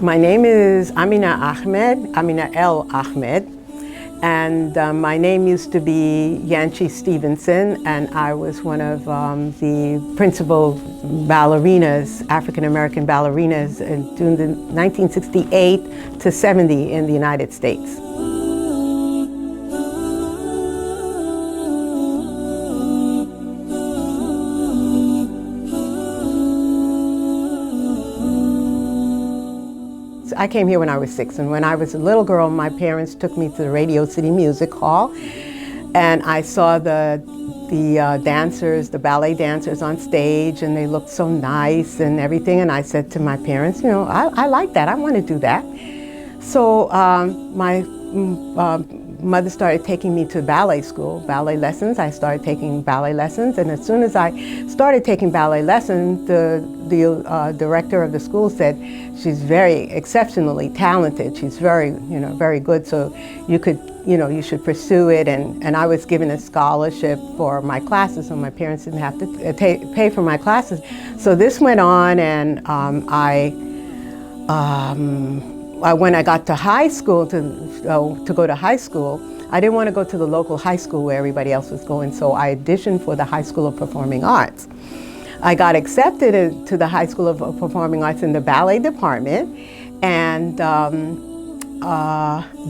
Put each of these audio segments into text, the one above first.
My name is Aminah L. Ahmad, and my name used to be Llanchie Stevenson, and I was one of the principal ballerinas, African-American ballerinas, during the 1968 to 70 in the United States. I came here when I was 6, and when I was a little girl, my parents took me to the Radio City Music Hall, and I saw the dancers, the ballet dancers on stage, and they looked so nice and everything, and I said to my parents, you know, I like that, I want to do that. So my mother started taking me to ballet school, ballet lessons. I started taking ballet lessons, and as soon as I started taking ballet lessons, the director of the school said, she's very exceptionally talented. She's very, very good. So you should pursue it. And I was given a scholarship for my classes, so my parents didn't have to pay for my classes. So this went on, and when I got to high school, to go to high school, I didn't want to go to the local high school where everybody else was going, so I auditioned for the High School of Performing Arts. I got accepted to the High School of Performing Arts in the ballet department, and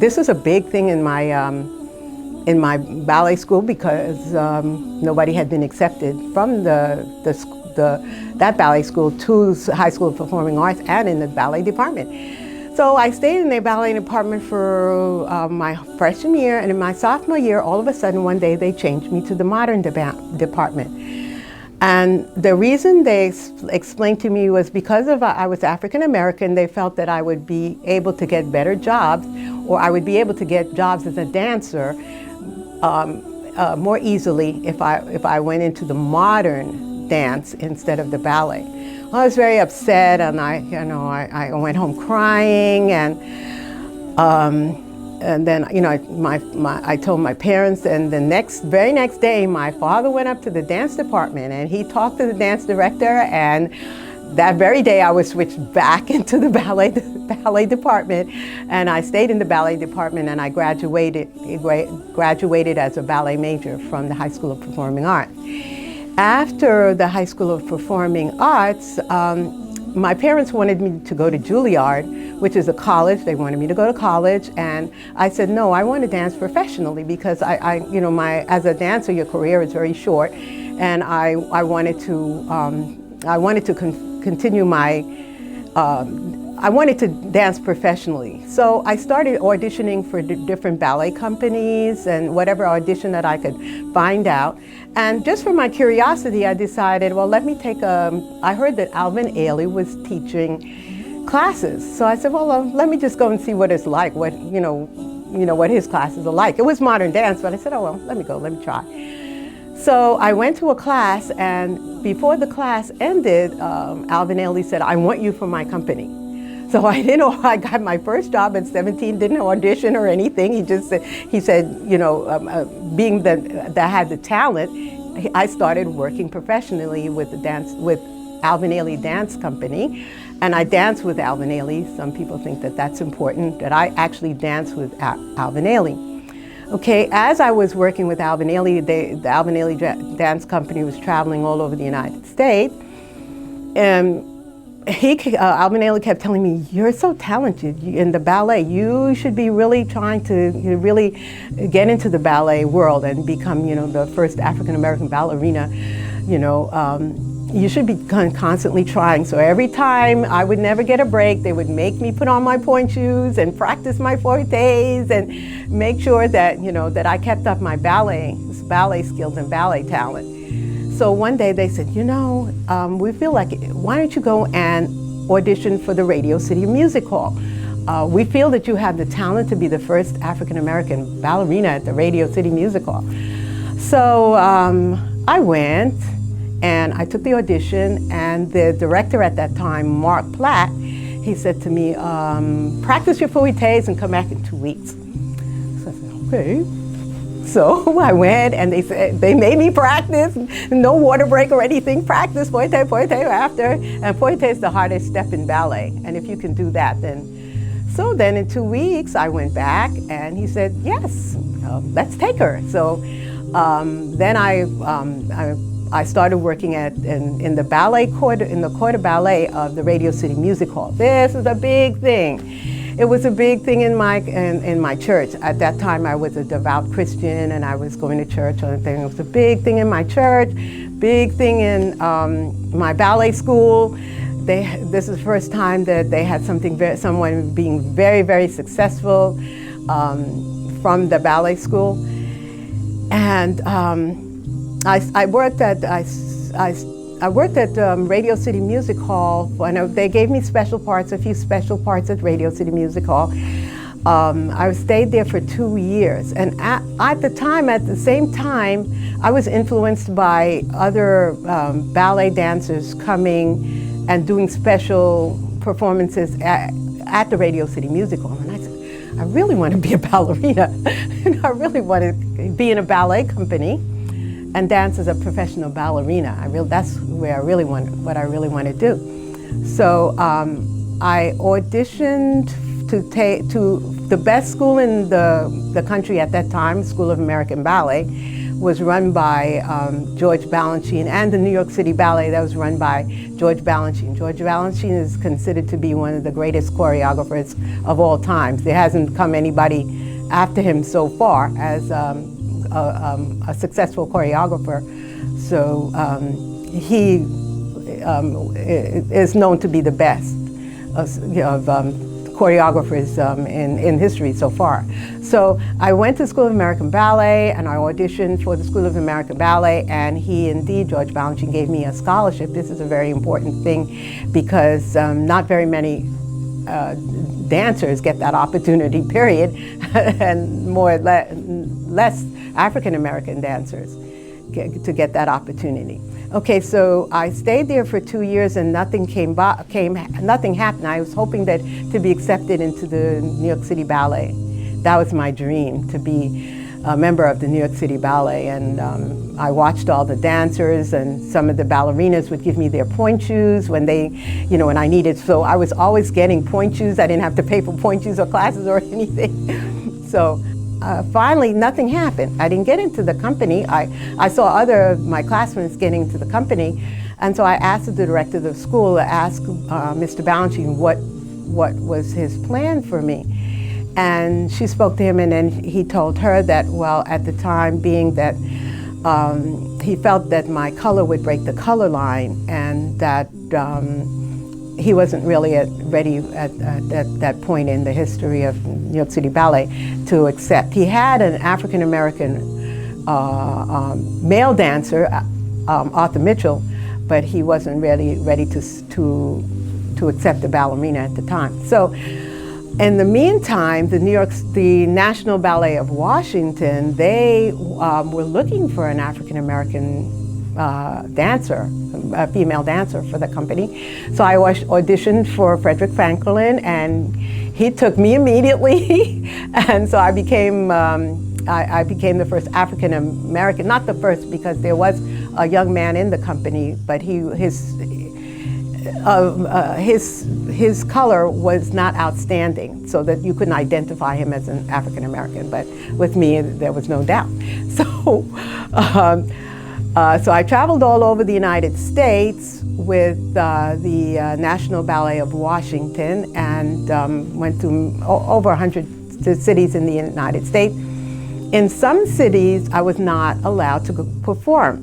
this was a big thing in my ballet school because nobody had been accepted from that ballet school to High School of Performing Arts and in the ballet department. So I stayed in the ballet department for my freshman year, and in my sophomore year, all of a sudden one day they changed me to the modern department. And the reason they explained to me was because I was African American, they felt that I would be able to get better jobs, or I would be able to get jobs as a dancer more easily if I went into the modern dance instead of the ballet. I was very upset, and I went home crying, and then I told my parents, and the very next day my father went up to the dance department and he talked to the dance director, and that very day I was switched back into the ballet department, and I stayed in the ballet department, and I graduated as a ballet major from the High School of Performing Arts. After the High School of Performing Arts, my parents wanted me to go to Juilliard, which is a college. They wanted me to go to college, and I said, no, I want to dance professionally because as a dancer, your career is very short, and I wanted to continue I wanted to dance professionally. So I started auditioning for different ballet companies and whatever audition that I could find out. And just for my curiosity, I decided, well, let me take I heard that Alvin was teaching classes. So I said, well, let me just go and see what it's like, what his classes are like. It was modern dance, but I said, oh, well, let me try. So I went to a class, and before the class ended, Alvin said, I want you for my company. So I didn't know, I got my first job at 17, didn't audition or anything. He said, being that I had the talent, I started working professionally with Alvin Dance Company. And I danced with Alvin. Some people think that that's important, that I actually danced with Alvin. Okay, as I was working with Alvin, the Alvin Dance Company was traveling all over the United States. And Alvin kept telling me, you're so talented in the ballet. You should be really trying to really get into the ballet world and become, the first African-American ballerina. You should be constantly trying. So every time I would never get a break, they would make me put on my pointe shoes and practice my fortes and make sure that, that I kept up my ballet skills and ballet talent. So one day they said, we feel like, why don't you go and audition for the Radio City Music Hall? We feel that you have the talent to be the first African-American ballerina at the Radio City Music Hall. So I went, and I took the audition, and the director at that time, Mark Platt, he said to me, practice your fortes and come back in 2 weeks. So I said, okay. So I went, and they made me practice. No water break or anything. Practice pointe, pointe after. And pointe is the hardest step in ballet. And if you can do that, then. So then in 2 weeks, I went back, and he said, yes, let's take her. So then I started working in the ballet court, in the court of ballet of the Radio City Music Hall. This is a big thing. It was a big thing in my church. At that time, I was a devout Christian, and I was going to church. And it was a big thing in my church, big thing in my ballet school. This is the first time that they had someone being very, very successful from the ballet school. And I worked at Radio City Music Hall. They gave me a few special parts at Radio City Music Hall. I stayed there for 2 years, and at the same time, I was influenced by other ballet dancers coming and doing special performances at the Radio City Music Hall. And I said, I really want to be a ballerina, and I really want to be in a ballet company and dance as a professional ballerina. That's where what I really want to do. So I auditioned to the best school in the country at that time, School of American Ballet, was run by George Balanchine, and the New York City Ballet, that was run by George Balanchine. George Balanchine is considered to be one of the greatest choreographers of all time. There hasn't come anybody after him so far as a successful choreographer. So he is known to be the best of choreographers in history so far. So I went to School of American Ballet, and I auditioned for the School of American Ballet, and George Balanchine, gave me a scholarship. This is a very important thing because not very many dancers get that opportunity, period, and less African American dancers to get that opportunity. Okay, so I stayed there for 2 years, and nothing happened. I was hoping to be accepted into the New York City Ballet. That was my dream, to be a member of the New York City Ballet. And I watched all the dancers, and some of the ballerinas would give me their point shoes when when I needed. So I was always getting point shoes. I didn't have to pay for point shoes or classes or anything. So finally, nothing happened. I didn't get into the company. I saw my classmates getting into the company, and so I asked the director of the school to ask Mr. Balanchine what was his plan for me. And she spoke to him, and then he told her that, well, at the time being that he felt that my color would break the color line, and that he wasn't really ready at that point in the history of New York City Ballet to accept. He had an African American male dancer, Arthur Mitchell, but he wasn't really ready to accept the ballerina at the time. So in the meantime, the National Ballet of Washington, they were looking for an African American dancer, a female dancer for the company. So I auditioned for Frederick Franklin, and he took me immediately. And so I became the first African American, not the first because there was a young man in the company, but his color was not outstanding, so that you couldn't identify him as an African American. But with me, there was no doubt. So. So I traveled all over the United States with the National Ballet of Washington, and went to over 100 cities in the United States. In some cities, I was not allowed to perform.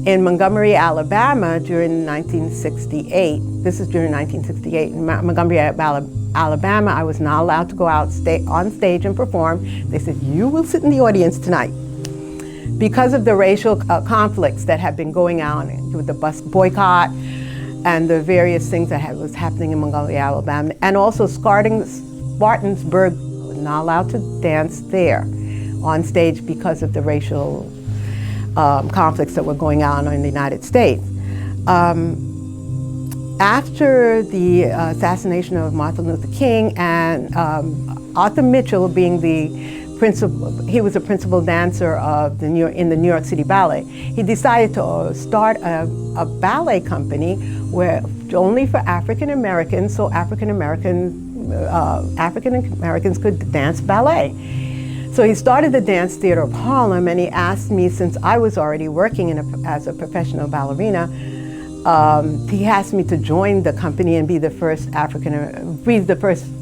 In Montgomery, Alabama, during 1968, this is during 1968, in Montgomery, Alabama, I was not allowed to go out on stage and perform. They said, you will sit in the audience tonight. Because of the racial conflicts that have been going on with the bus boycott and the various things that was happening in Montgomery, Alabama, and also Spartansburg was not allowed to dance there on stage because of the racial conflicts that were going on in the United States. After the assassination of Martin Luther King and Arthur Mitchell being the he was a principal dancer of in the New York City Ballet. He decided to start a ballet company where only for African Americans, so African Americans could dance ballet. So he started the Dance Theatre of Harlem, and he asked me, since I was already working as a professional ballerina, he asked me to join the company and be the first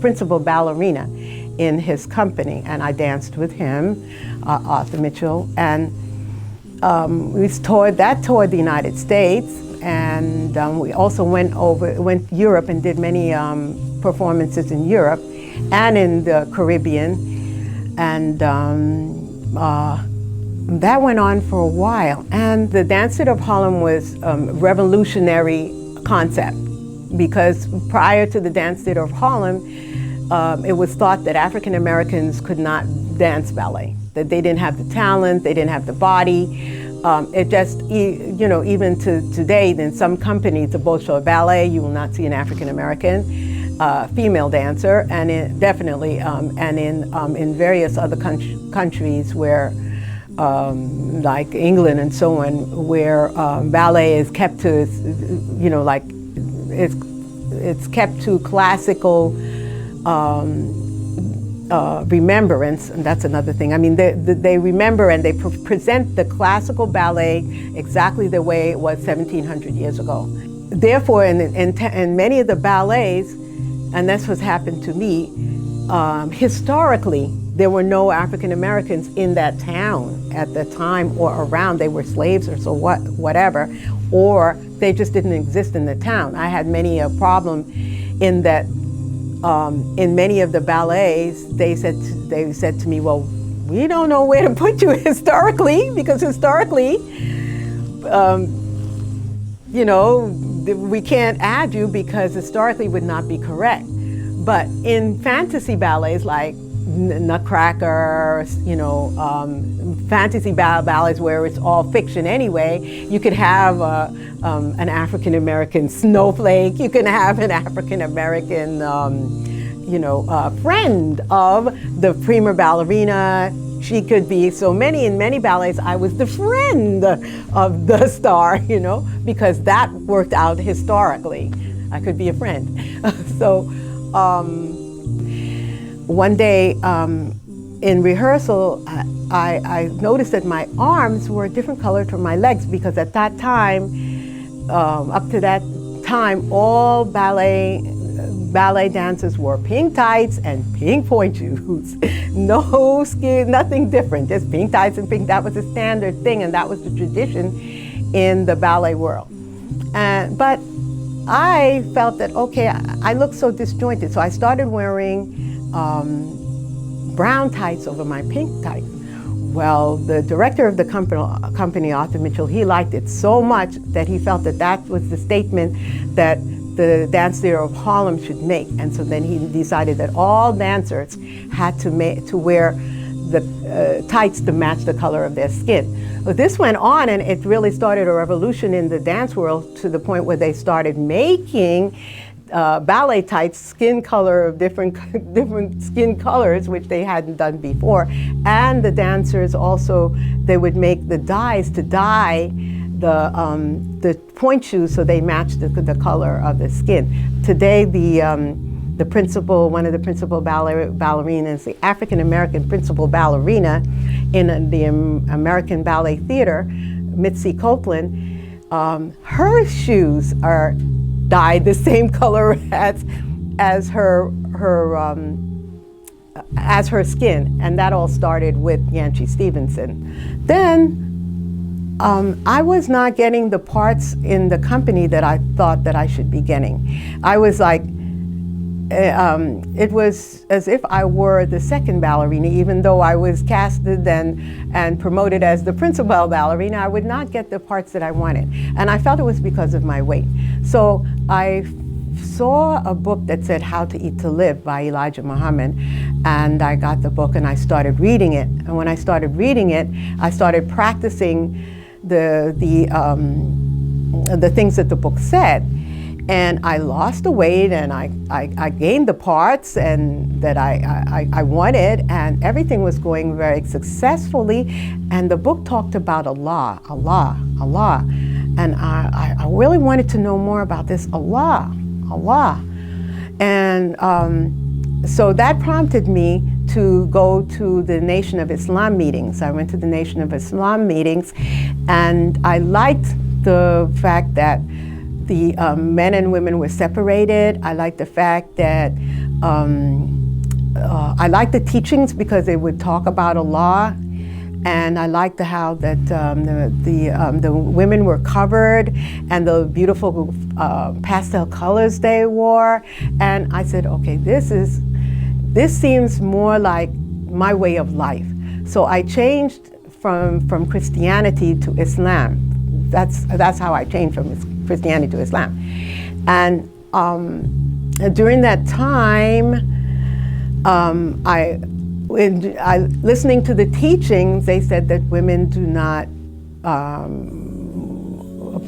principal ballerina in his company. And I danced with him, Arthur Mitchell, and we toured the United States, and we also went to Europe and did many performances in Europe and in the Caribbean. And that went on for a while. And the Dance Theatre of Harlem was a revolutionary concept, because prior to the Dance Theatre of Harlem, it was thought that African Americans could not dance ballet, that they didn't have the talent, they didn't have the body. It just, even to today, in some companies, the Bolshoi Ballet, you will not see an African American female dancer, and definitely, and in various other countries where, like England and so on, where ballet is kept to, it's kept to classical remembrance, and that's another thing. I mean, they remember and they present the classical ballet exactly the way it was 1700 years ago. Therefore, in many of the ballets, and that's what's happened to me, historically, there were no African Americans in that town at the time or around. They were slaves or so whatever, or they just didn't exist in the town. I had many a problem in that in many of the ballets, they said to me, well, we don't know where to put you historically, because historically, we can't add you because historically would not be correct. But in fantasy ballets like Nutcracker, fantasy ballets where it's all fiction anyway, you could have an African American snowflake, you can have an African American friend of the prima ballerina. She could be in many ballets, I was the friend of the star, because that worked out historically. I could be a friend. So one day in rehearsal, I noticed that my arms were a different color from my legs, because at that time, up to that time, all ballet dancers wore pink tights and pink point shoes. No skin, nothing different, just pink tights and pink. That was a standard thing, and that was the tradition in the ballet world. But I felt that, okay, I looked so disjointed, so I started wearing brown tights over my pink tights. Well, the director of the company, Arthur Mitchell, he liked it so much that he felt that that was the statement that the Dance Theatre of Harlem should make. And so then he decided that all dancers had to wear the tights to match the color of their skin. But this went on, and it really started a revolution in the dance world, to the point where they started making ballet tights, skin color of different skin colors, which they hadn't done before. And the dancers also, they would make the dyes to dye the point shoes so they matched the color of the skin. Today, one of the principal ballerinas, the African American principal ballerina in the American Ballet Theater, Mitzi Copeland, her shoes are dyed the same color as her skin, and that all started with Llanchie Stevenson. Then I was not getting the parts in the company that I thought that I should be getting. I was like, it was as if I were the second ballerina, even though I was casted and promoted as the principal ballerina. I would not get the parts that I wanted, and I felt it was because of my weight. So I saw a book that said How to Eat to Live by Elijah Muhammad, and I got the book and I started reading it. And when I started reading it, I started practicing the things that the book said. And I lost the weight, and I gained the parts and that I wanted, and everything was going very successfully. And the book talked about Allah. And I really wanted to know more about this Allah. And so that prompted me to go to the Nation of Islam meetings. I went to the Nation of Islam meetings, and I liked the fact that the men and women were separated. I liked the fact that I liked the teachings because they would talk about Allah, and I liked how that the women were covered and the beautiful pastel colors they wore. And I said, okay, this seems more like my way of life. So I changed from Christianity to Islam. That's how I changed from Christianity to Islam. And during that time, listening to the teachings, they said that women do not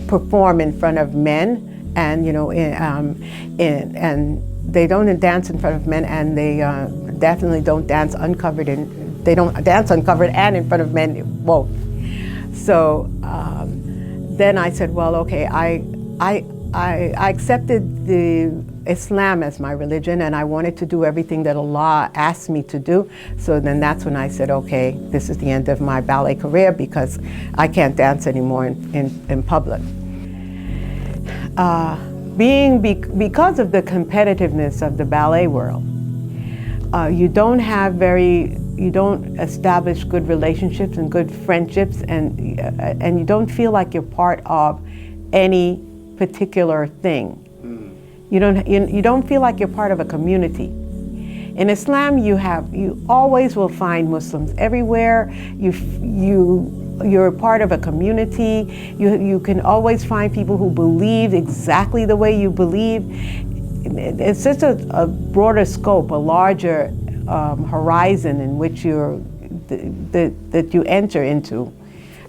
perform in front of men, and and they don't dance in front of men, and they definitely don't dance uncovered, and they don't dance uncovered and in front of men both. So then I said, well, okay, I accepted the Islam as my religion, and I wanted to do everything that Allah asked me to do. So then that's when I said, okay, this is the end of my ballet career because I can't dance anymore in public. Because of the competitiveness of the ballet world, you don't establish good relationships and good friendships, and you don't feel like you're part of any particular thing. You don't feel like you're part of a community. In Islam, you always will find Muslims everywhere. You're part of a community. You can always find people who believe exactly the way you believe. It's just a broader scope, a larger horizon in which that you enter into,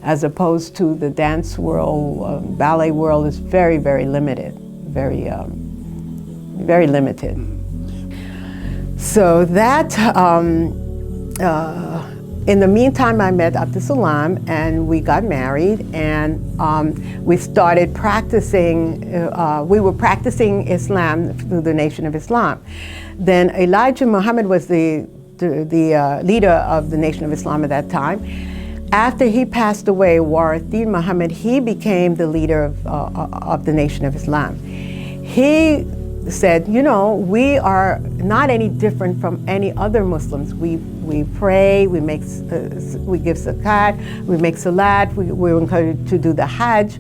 as opposed to the dance world. Ballet world is very, very limited, very limited. So that, in the meantime, I met Abdus Salam, and we got married, and we started practicing. We were practicing Islam through the Nation of Islam. Then Elijah Muhammad was the leader of the Nation of Islam at that time. After he passed away, Warathin Muhammad, he became the leader of the Nation of Islam. He said, we are not any different from any other Muslims. We pray, we give zakat, we make salat, we're encouraged to do the Hajj.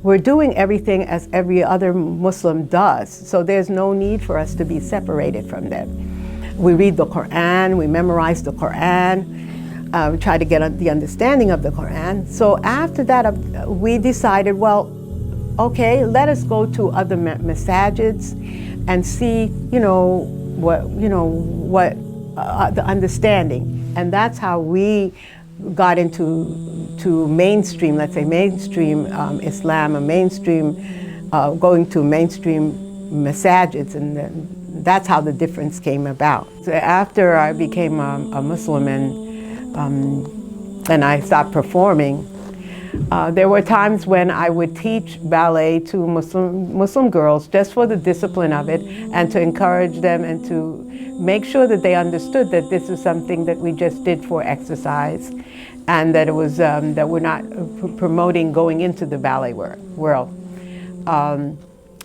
We're doing everything as every other Muslim does. So there's no need for us to be separated from them. We read the Quran, we memorize the Quran, we try to get the understanding of the Quran. So after that, we decided, well, okay, let us go to other masajids and see, what the understanding. And that's how we got into mainstream, let's say mainstream Islam, and mainstream, going to mainstream masajids, and that's how the difference came about. So after I became a Muslim and I stopped performing, there were times when I would teach ballet to Muslim girls just for the discipline of it, and to encourage them and to make sure that they understood that this is something that we just did for exercise, and that it was that we're not promoting going into the ballet world.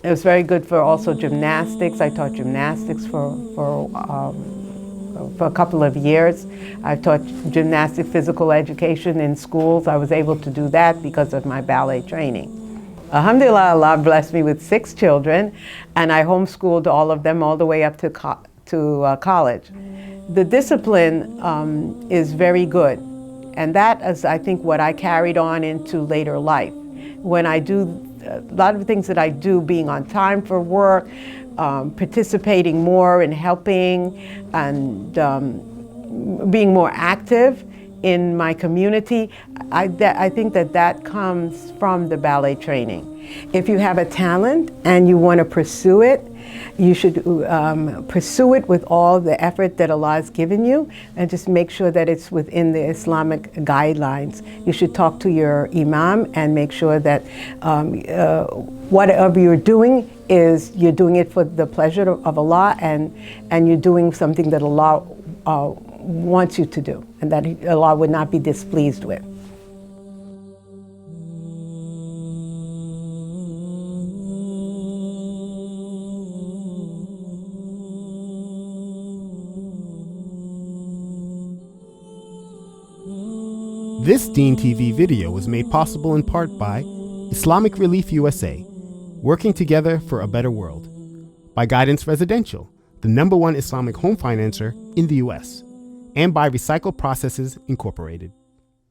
It was very good for also gymnastics. I taught gymnastics for a couple of years. I taught gymnastic physical education in schools. I was able to do that because of my ballet training. Alhamdulillah, Allah blessed me with 6 children, and I homeschooled all of them all the way up to college. The discipline is very good, and that is, I think, what I carried on into later life. When I do a lot of the things that I do, being on time for work, participating more in helping, and being more active in my community, I think that comes from the ballet training. If you have a talent and you want to pursue it, you should pursue it with all the effort that Allah has given you, and just make sure that it's within the Islamic guidelines. You should talk to your imam and make sure that whatever you're doing you're doing it for the pleasure of Allah, and you're doing something that Allah wants you to do, and that Allah would not be displeased with. This Deen TV video was made possible in part by Islamic Relief USA, working together for a better world, by Guidance Residential, the #1 Islamic home financer in the US, and by Recycle Processes Incorporated.